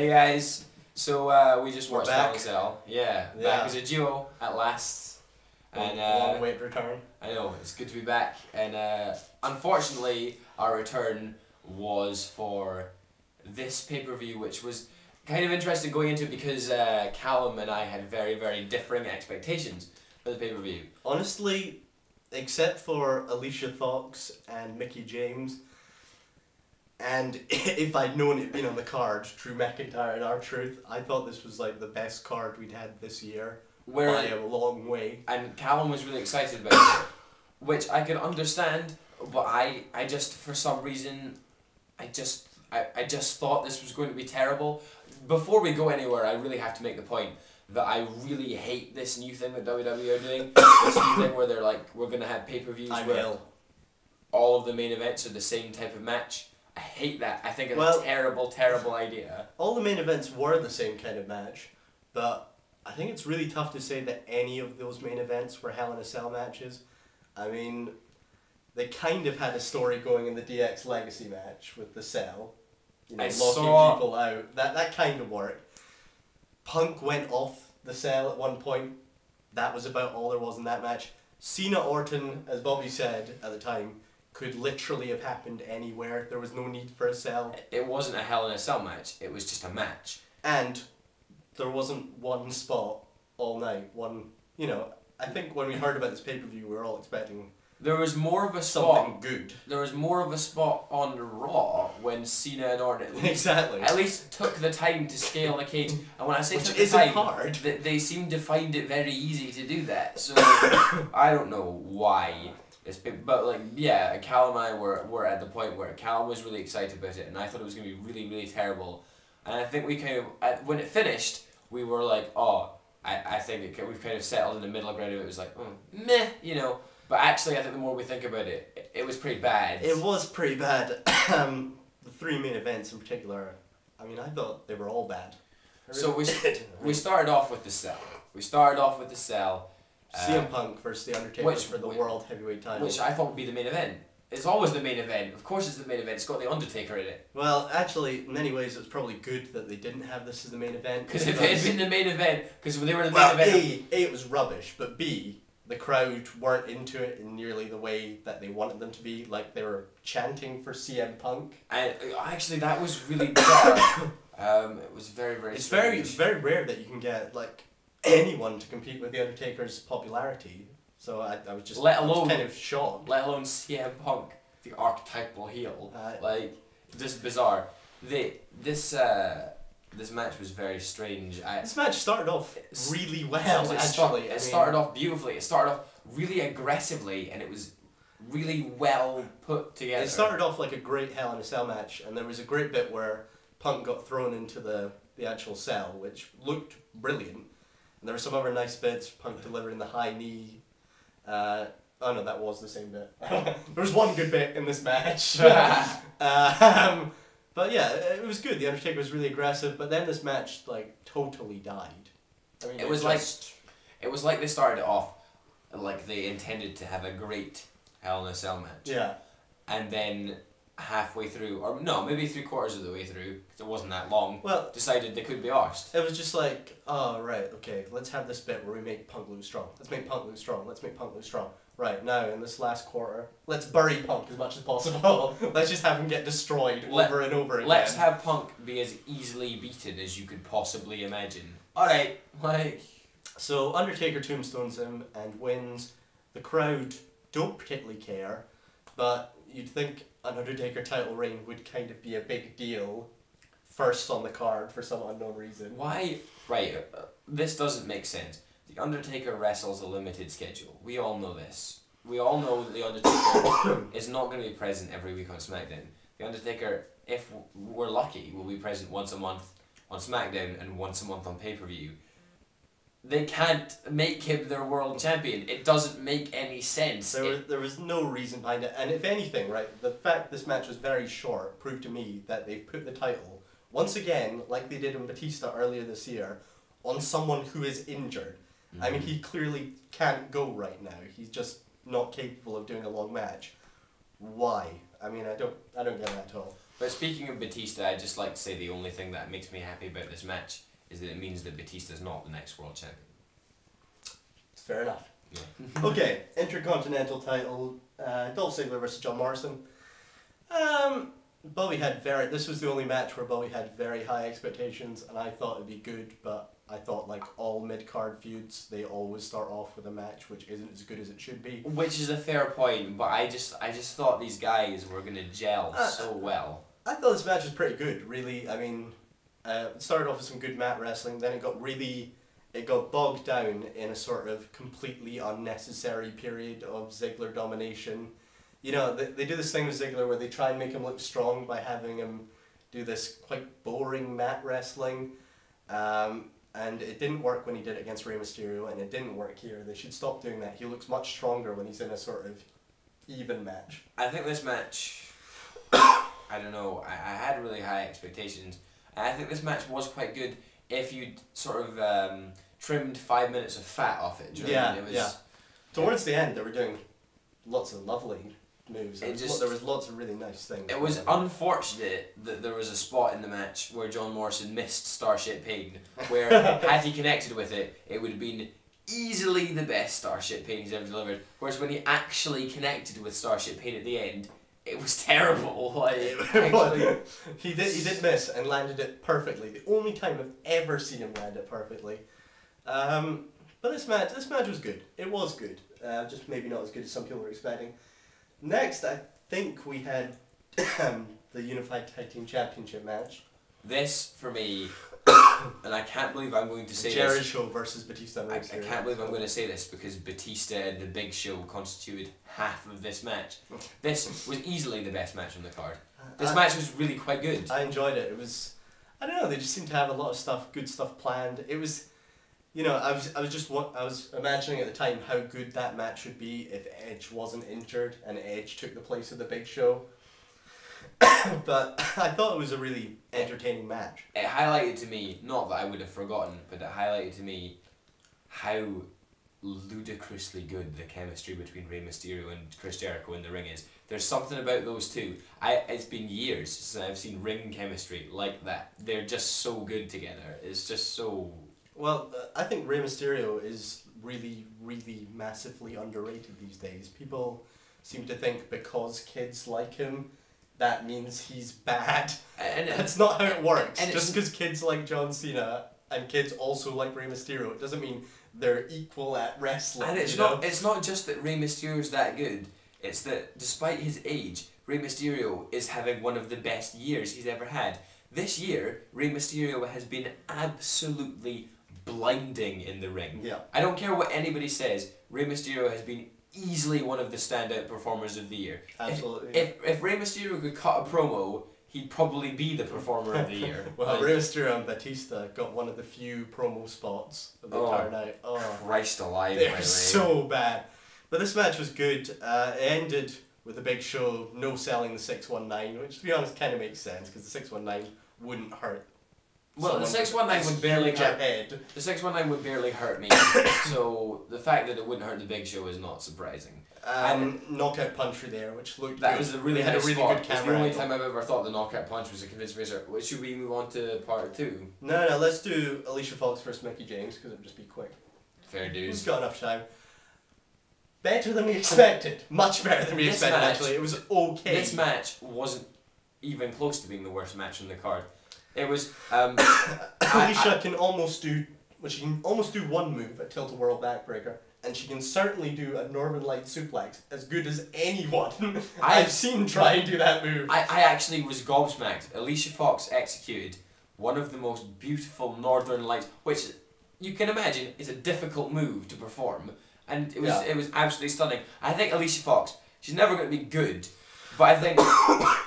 Hey guys, so we just watched back. Cell. Yeah, back as a duo at last. And long way to return. I know, it's good to be back. And unfortunately, our return was for this pay-per-view, which was kind of interesting going into because Calum and I had very, very differing expectations for the pay-per-view. Honestly, except for Alicia Fox and Mickie James, and if I'd known it'd been on the card, Drew McIntyre and R-Truth, I thought this was like the best card we'd had this year by a long way. And Calum was really excited about it, which I could understand, but I just, for some reason, I just thought this was going to be terrible. Before we go anywhere, I really have to make the point that I really hate this new thing that WWE are doing. This new thing where they're like, we're going to have pay-per-views where all of the main events are the same type of match. I hate that. I think it's a terrible, terrible idea. All the main events were the same kind of match, but I think it's really tough to say that any of those main events were Hell in a Cell matches. I mean, they kind of had a story going in the DX Legacy match with the Cell. You know, locking people out. That kind of worked. Punk went off the Cell at one point. That was about all there was in that match. Cena Orton, as Bobby said at the time, could literally have happened anywhere. There was no need for a Cell. It wasn't a Hell in a Cell match. It was just a match. And there wasn't one spot all night. You know, I think when we heard about this pay-per-view, we were all expecting there was more of a spot. Something good. There was more of a spot on Raw when Cena and Orton at least took the time to scale the cage. And when I say took the time, hard. They seemed to find it very easy to do that. So I don't know why. But like, yeah, Calum and I were at the point where Calum was really excited about it, and I thought it was going to be really, really terrible. And I think we kind of, when it finished, we were like, oh, I think we've kind of settled in the middle ground of it. It was like, meh, you know. But actually, I think the more we think about it, it was pretty bad. It was pretty bad. The three main events in particular, I mean, I thought they were all bad. So we started off with the Cell. CM Punk versus The Undertaker for the World Heavyweight title. Which I thought would be the main event. It's always the main event. Of course it's the main event. It's got The Undertaker in it. Well, actually, in many ways, it's probably good that they didn't have this as the main event. Because if it had been the main event, because they were the main event... A, it was rubbish, but B, the crowd weren't into it in nearly the way that they wanted them to be. Like, they were chanting for CM Punk. And actually, that was really bizarre. It was very, very strange. It's very rare that you can get, like, anyone to compete with The Undertaker's popularity. So I was just kind of shocked. Let alone CM Punk, the archetypal heel. Just bizarre. This match was very strange. This match started off really well, actually. It started off beautifully. It started off really aggressively, and it was really well put together. It started off like a great Hell in a Cell match, and there was a great bit where Punk got thrown into the actual cell, which looked brilliant. And there were some other nice bits, Punk delivering the high knee. Oh no, that was the same bit. There was one good bit in this match. But yeah, it was good. The Undertaker was really aggressive, but then this match like totally died. I mean, it was like they started it off like they intended to have a great Hell in a Cell match. Yeah. And then halfway through, or no, maybe 3/4 of the way through, because it wasn't that long, well, decided they could be arsed. It was just like, oh right, okay, let's have this bit where we make Punk lose strong. Let's make Punk lose strong. Let's make Punk lose strong. Right, now in this last quarter, let's bury Punk as much as possible. Let's just have him get destroyed over and over again. Let's have Punk be as easily beaten as you could possibly imagine. Alright, like... So Undertaker tombstones him and wins. The crowd don't particularly care, but you'd think an Undertaker title reign would kind of be a big deal first on the card for some unknown reason. Why? Right, this doesn't make sense. The Undertaker wrestles a limited schedule. We all know this. We all know that The Undertaker is not going to be present every week on SmackDown. The Undertaker, if we're lucky, will be present once a month on SmackDown and once a month on pay-per-view. They can't make him their world champion. It doesn't make any sense. There was no reason behind it. And if anything, right, the fact this match was very short proved to me that they've put the title, once again, like they did on Batista earlier this year, on someone who is injured. Mm-hmm. I mean, he clearly can't go right now. He's just not capable of doing a long match. Why? I mean, I don't get that at all. But speaking of Batista, I'd just like to say the only thing that makes me happy about this match is that it means that Batista's not the next world champion. Fair enough. Yeah. Okay, Intercontinental title, Dolph Ziggler versus John Morrison. This was the only match where Bobby had very high expectations, and I thought it'd be good, but I thought like all mid-card feuds, they always start off with a match which isn't as good as it should be. Which is a fair point, but I just thought these guys were gonna gel so well. I thought this match was pretty good, really. I mean, it started off with some good mat wrestling, then it got bogged down in a sort of completely unnecessary period of Ziggler domination. You know, they do this thing with Ziggler where they try and make him look strong by having him do this quite boring mat wrestling. And it didn't work when he did it against Rey Mysterio, and it didn't work here. They should stop doing that. He looks much stronger when he's in a sort of even match. I think this match, I don't know, I had really high expectations. I think this match was quite good if you'd sort of trimmed 5 minutes of fat off it. Do you know what I mean? It was, yeah. Towards the end, they were doing lots of lovely moves. There was lots of really nice things. It was unfortunate that there was a spot in the match where John Morrison missed Starship Pain, where had he connected with it, it would have been easily the best Starship Pain he's ever delivered. Whereas when he actually connected with Starship Pain at the end, it was terrible. Like, he did miss and landed it perfectly. The only time I've ever seen him land it perfectly. But this match was good. It was good. Just maybe not as good as some people were expecting. Next, I think we had the Unified Tag Team Championship match. This, for me, and I can't believe I'm going to say Jericho this. Jericho versus Batista. I can't believe I'm going to say this because Batista and the Big Show constituted half of this match. This was easily the best match on the card. This match was really quite good. I enjoyed it. It was, I don't know, they just seemed to have a lot of good stuff planned. It was, you know, I was imagining at the time how good that match would be if Edge wasn't injured and Edge took the place of the Big Show. But I thought it was a really entertaining match. It highlighted to me, not that I would have forgotten, but it highlighted to me how ludicrously good the chemistry between Rey Mysterio and Chris Jericho in the ring is. There's something about those two. It's been years since I've seen ring chemistry like that. They're just so good together. It's just so... Well, I think Rey Mysterio is really, really massively underrated these days. People seem to think because kids like him, that means he's bad. And that's not how it works. Just because kids like John Cena and kids also like Rey Mysterio, it doesn't mean they're equal at wrestling. And it's not just that Rey Mysterio's that good. It's that despite his age, Rey Mysterio is having one of the best years he's ever had. This year, Rey Mysterio has been absolutely blinding in the ring. Yeah. I don't care what anybody says, Rey Mysterio has been easily one of the standout performers of the year. Absolutely. If Rey Mysterio could cut a promo, he'd probably be the performer of the year. Well, Rey Mysterio and Batista got one of the few promo spots of the entire night. Oh, Christ alive! They're so bad. But this match was good. It ended with the Big Show no selling the 619, which to be honest kind of makes sense because the 619 wouldn't hurt. Well, the 619 would barely hurt. The 619 would barely hurt me. So the fact that it wouldn't hurt the Big Show is not surprising. Knockout punch there, which looked that good. was a really had nice a really spot. good camera. It's the only angle. time I've ever thought the knockout punch was a convincing finisher. Should we move on to part 2? No, let's do Alicia Fox versus Mickie James because it'll just be quick. Fair dues. We've got enough time. Better than we expected. Much better than we expected, actually. It was okay. This match wasn't even close to being the worst match on the card. It was... Alicia can almost do... Well, she can almost do one move, a tilt-a-whirl backbreaker, and she can certainly do a Northern Light suplex as good as anyone I've seen try and do that move. I actually was gobsmacked. Alicia Fox executed one of the most beautiful Northern Lights, which you can imagine is a difficult move to perform. And it was absolutely stunning. I think Alicia Fox, she's never going to be good, but I think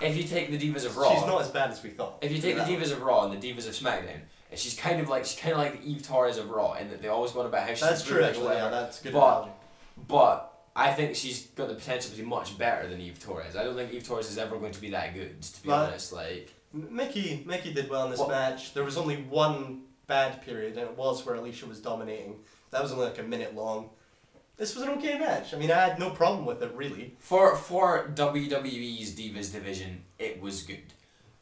if you take the Divas of Raw... She's not as bad as we thought. If you take the Divas of Raw and the Divas of SmackDown, she's kind of like the Eve Torres of Raw, in that they always go on about how she's... That's true, actually, yeah, that's good. But I think she's got the potential to be much better than Eve Torres. I don't think Eve Torres is ever going to be that good, to be honest. Like Mickie did well in this match. There was only one bad period, and it was where Alicia was dominating. That was only like a minute long. This was an okay match. I mean, I had no problem with it, really. For WWE's Divas division, it was good.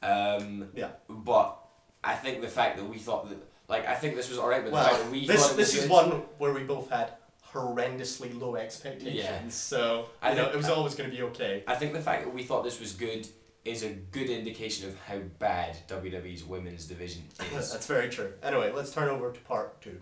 But I think the fact that we thought that, like, I think this was alright, but well, the fact that we thought it was this is good, one where we both had horrendously low expectations. Yeah. So I know it was always going to be okay. I think the fact that we thought this was good is a good indication of how bad WWE's women's division is. That's very true. Anyway, let's turn over to part 2.